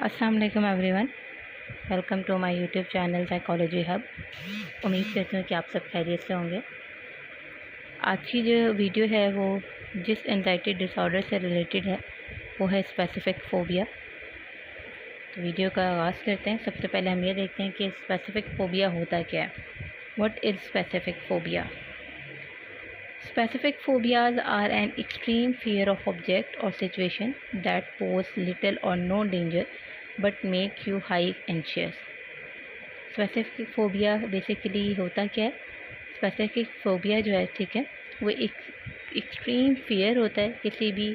अस्सलाम वालेकुम everyone, welcome to my YouTube channel psychology hub. उम्मीद करती हूँ कि आप सब खैरियत से होंगे। आज की जो वीडियो है वो जिस एंजाइटी डिसऑर्डर से रिलेटेड है वो है स्पेसिफिक फ़ोबिया। तो वीडियो का आगाज़ करते हैं। सबसे पहले हम ये देखते हैं कि स्पेसिफिक फ़ोबिया होता क्या है। What is specific phobia? Specific phobias are an extreme fear of object or situation that pose little or no danger but make you high anxious. Specific phobia basically होता क्या है? Specific phobia जो है, ठीक है, वो एक extreme fear होता है किसी भी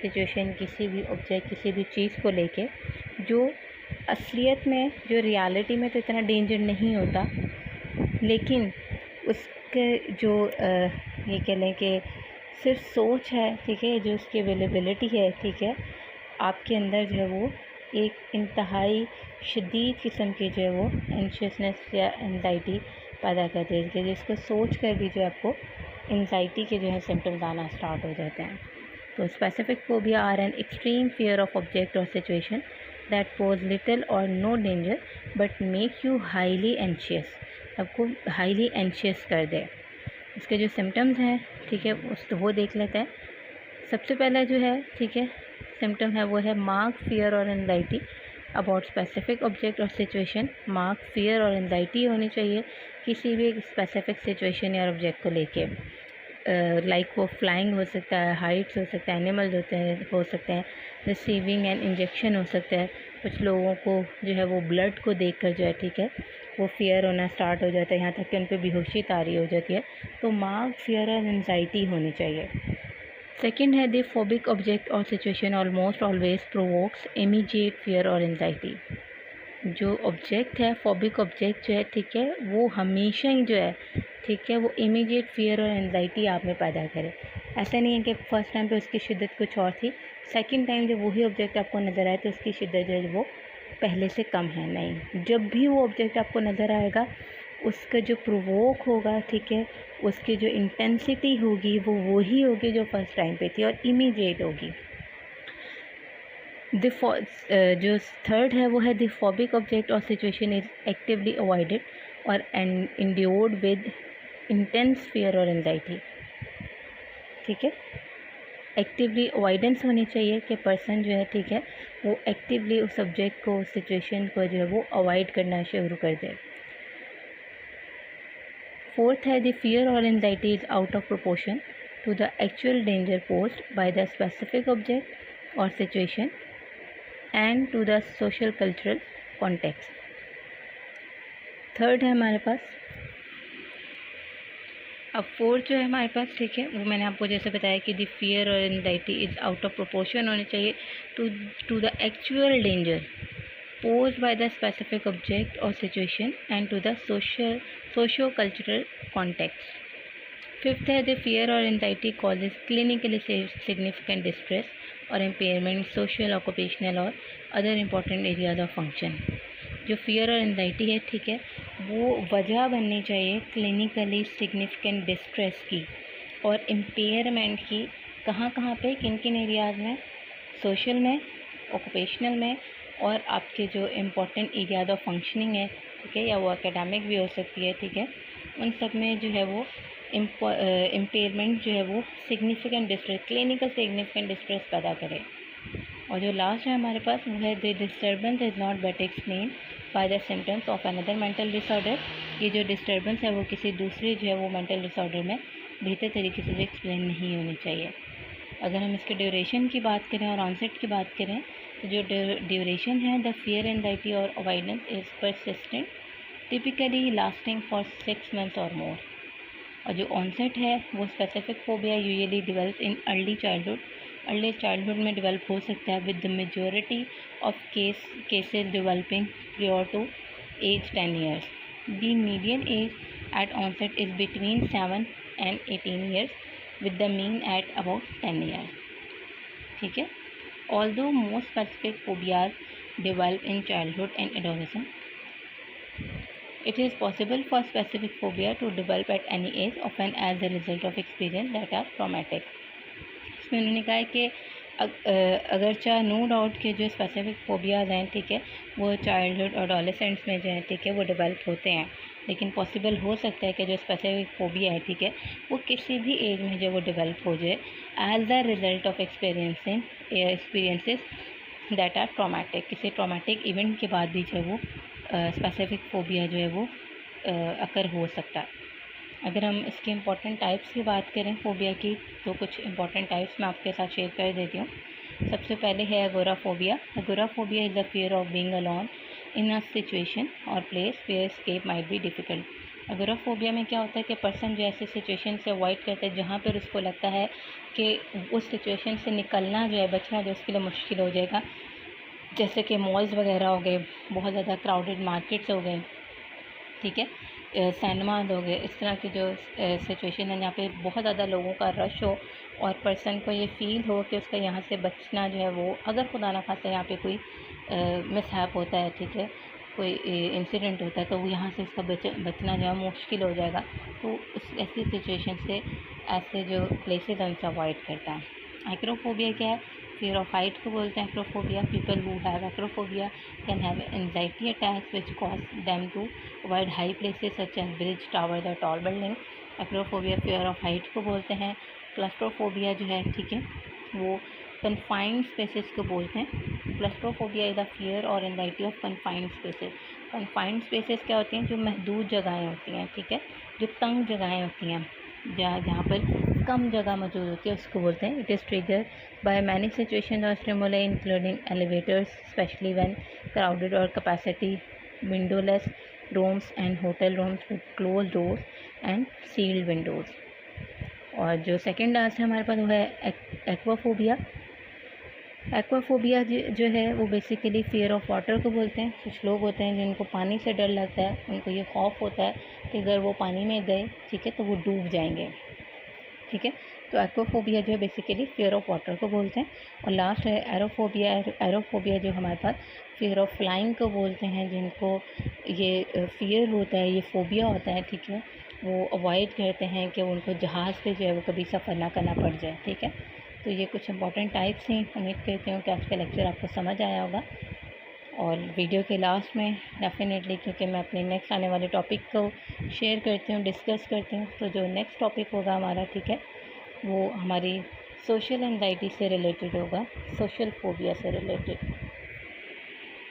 सिचुएशन, किसी भी ऑब्जेक्ट, किसी भी चीज़ को लेके, जो असलियत में, जो रियलिटी में तो इतना डेंजर नहीं होता, लेकिन उसके जो ये कह लें कि सिर्फ सोच है, ठीक है, जो उसकी अवेलेबिलिटी है, ठीक है, आपके अंदर जो है वो एक इंतहाई शदीद किस्म की जो है वो एंशियसनेस या एंजाइटी पैदा कर देती है, जिसको सोच कर भी जो आपको एंजाइटी के जो है सिम्टम्स आना स्टार्ट हो जाते हैं। तो specific phobia are an extreme fear of object और situation that pose little or no danger but make you highly anxious, आपको हाईली एंशियस कर दे। इसके जो सिम्टम्स हैं, ठीक है, वो देख लेते हैं। सबसे पहला जो है, ठीक है, सिम्टम है वो है मार्क फियर और एंजाइटी अबाउट स्पेसिफिक ऑब्जेक्ट और सिचुएशन। मार्क फियर और एंजाइटी होनी चाहिए किसी भी स्पेसिफिक सिचुएशन या ऑब्जेक्ट को लेके। लाइक वो फ्लाइंग हो सकता है, हाइट्स हो सकता है, एनिमल्स हो सकते हैं, रिसीविंग एंड इंजेक्शन हो सकता है। कुछ लोगों को जो है वो ब्लड को देखकर जो है, ठीक है, वो फियर होना स्टार्ट हो जाता है, यहाँ तक कि उन पर बेहोशी तारी हो जाती है। तो मार्क फियर और एंजाइटी होनी चाहिए। सेकंड है द फोबिक ऑब्जेक्ट और situation almost always provokes immediate fear और एंजाइटी। जो ऑब्जेक्ट है, फोबिक ऑब्जेक्ट जो है, ठीक है, वो हमेशा ही जो है, ठीक है, वो इमीडिएट फियर और एंजाइटी आप में पैदा करे। ऐसा नहीं है कि फर्स्ट टाइम पे उसकी शिद्दत कुछ और थी, सेकंड टाइम जब वही ऑब्जेक्ट आपको नज़र आए तो उसकी शिद्दत जो है वो पहले से कम है। नहीं, जब भी वो ऑब्जेक्ट आपको नज़र आएगा उसका जो प्रोवोक होगा, ठीक है, उसकी जो इंटेंसिटी होगी वो वही होगी जो फर्स्ट टाइम पे थी और इमीडिएट होगी। जो थर्ड है वो है द फोबिक ऑब्जेक्ट और सिचुएशन इज एक्टिवली अवॉइडेड और इंड्यूर्ड विद इंटेंस फियर और एंजाइटी। ठीक है, एक्टिवली अवॉइडेंस होनी चाहिए कि पर्सन जो है, ठीक है, वो एक्टिवली उस सब्जेक्ट को, उस सिचुएशन को जो है वो अवॉइड करना शुरू कर दे। फोर्थ है द फियर और anxiety is out of proportion to the actual danger posed by the specific object और situation and to the social cultural context. Third है हमारे पास, अब फोर्थ जो है हमारे पास, ठीक है, वो मैंने आपको जैसे बताया कि द फियर और anxiety is out of proportion होनी चाहिए to the actual danger posed by the specific object or situation and to the socio-cultural context. Fifth है the fear or anxiety causes clinically significant distress or impairment social, occupational और other important areas of function. जो fear और anxiety है, ठीक है, वो वजह बननी चाहिए clinically significant distress की और impairment की। कहाँ कहाँ पे, किन किन एरियाज़ में? सोशल में, ऑक्यूपेशनल में और आपके जो इम्पोर्टेंट एरियाज ऑफ फंक्शनिंग है, ठीक है, या वो एकेडमिक भी हो सकती है, ठीक है, उन सब में जो है वो इम्पेयरमेंट जो है वो significant distress, clinical significant distress पैदा करे। और जो लास्ट है हमारे पास वो है the disturbance is not better explain by the symptoms of another mental disorder. ये जो डिस्टर्बेंस है वो किसी दूसरे जो है वो मेंटल डिसऑर्डर में बेहतर तरीके से एक्सप्लेन नहीं होनी चाहिए। अगर हम इसके ड्यूरेशन की बात करें और ऑनसेट की बात करें, तो जो ड्यूरेशन है, द फियर एंजाइटी और avoidance is persistent, typically lasting for 6 months और मोर। और जो ऑनसेट है वो specific phobia usually develop in early childhood में डेवलप हो सकता है with the majority of cases developing prior to age 10 years. The median age at onset is between 7 and 18 years with the mean at about 10 years. ठीक है, although most specific phobias develop in childhood and adolescence, it is possible for specific phobia to develop at any age, often as a result of experience that are traumatic. इसमें उन्होंने कहा है कि अगरचा no doubt के जो specific phobias हैं, ठीक है, वो चाइल्डहुड और एडोलेसेंट्स में जो है, ठीक है, वो डेवलप होते हैं, लेकिन पॉसिबल हो सकता है कि जो स्पेसिफिक फोबिया है, ठीक है, वो किसी भी एज में जो वो डेवलप हो जाए as the result of experiences that are traumatic. किसी ट्रॉमेटिक इवेंट के बाद भी जो है वो स्पेसिफिक फोबिया जो है वो अकर हो सकता है। अगर हम इसके इम्पॉर्टेंट टाइप्स की बात करें फोबिया की, तो कुछ इम्पॉर्टेंट टाइप्स मैं आपके साथ शेयर कर देती हूँ। सबसे पहले है agoraphobia. Agoraphobia is the fear of being alone in a situation और place where escape might be difficult. Agoraphobia में क्या होता है कि पर्सन जो ऐसे सिचुएशन से अवॉइड करता है जहाँ पर उसको लगता है कि उस सिचुएशन से निकलना जो है, बचना जो उसके लिए मुश्किल हो जाएगा, जैसे कि मॉल्स वगैरह हो गए, बहुत ज़्यादा क्राउडेड मार्केट्स हो गए, ठीक है, सिनेमाज हो गए, इस तरह की जो सिचुएशन है जहाँ पे बहुत ज़्यादा लोगों का रश हो और पर्सन को ये फ़ील हो कि उसका यहाँ से बचना जो है वो, अगर खुदा ना खास्ता यहाँ पे कोई मिसहैप होता है, ठीक है, कोई इंसिडेंट होता है, तो वो यहाँ से उसका बचना जो है मुश्किल हो जाएगा। तो उस ऐसी सिचुएशन से ऐसे जो प्लेसेस हैं उनसे अवॉइड करता है। एक्रोफोबिया क्या है? फियर ऑफ हाइट को बोलते हैं acrophobia. People who have acrophobia can have anxiety attacks which cause them to avoid high places such as bridge, tower या tall building. Acrophobia fear of height को बोलते हैं। क्लस्ट्रोफोबिया जो है, ठीक है, वो कन्फाइंड स्पेसेस को बोलते हैं। क्लस्ट्रोफोबिया इज़ द फियर और anxiety of confined spaces. Confined spaces क्या होती हैं? जो महदूद जगहें होती हैं, ठीक है, जो तंग जगहें होती हैं, जहाँ पर कम जगह मौजूद होती है, उसको बोलते हैं। It is trigger by many situations or stimuli including elevators, especially when crowded or capacity, windowless rooms and hotel rooms with closed doors and sealed windows। और जो सेकेंड लास्ट है हमारे पास वो है एक्वाफोबिया। एक्वाफोबिया जो है वो बेसिकली फ़ियर ऑफ वाटर को बोलते हैं। कुछ लोग होते हैं जिनको पानी से डर लगता है, उनको ये खौफ होता है कि अगर वो पानी में गए, ठीक है, तो वो डूब जाएंगे, ठीक है। तो एक्वाफोबिया जो है बेसिकली फियर ऑफ वाटर को बोलते हैं। और लास्ट है एरोफोबिया। एरोफोबिया जो हमारे पास फियर ऑफ फ्लाइंग को बोलते हैं, जिनको ये फियर होता है, ये फोबिया होता है, ठीक है, वो अवॉइड करते हैं कि उनको जहाज़ पे जो है वो कभी सफ़र ना करना पड़ जाए, ठीक है। तो ये कुछ इंपॉर्टेंट टाइप्स हैं। उम्मीद करती हूँ कि आज का लेक्चर आपको समझ आया होगा। और वीडियो के लास्ट में डेफिनेटली, क्योंकि मैं अपने नेक्स्ट आने वाले टॉपिक को शेयर करती हूँ, डिस्कस करती हूँ, तो जो नेक्स्ट टॉपिक होगा हमारा, ठीक है, वो हमारी सोशल एंजाइटी से रिलेटेड होगा, सोशल फोबिया से रिलेटेड।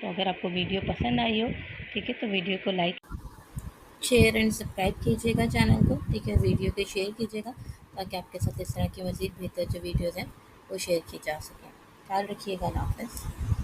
तो अगर आपको वीडियो पसंद आई हो, ठीक है, तो वीडियो को लाइक, शेयर एंड सब्सक्राइब कीजिएगा चैनल को, ठीक है, वीडियो को शेयर कीजिएगा ताकि आपके साथ इस तरह की मज़ीद बेहतर जो वीडियोज़ हैं वो शेयर की जा सकें। ख्याल रखिएगा। अल्लाह हाफ़िज़।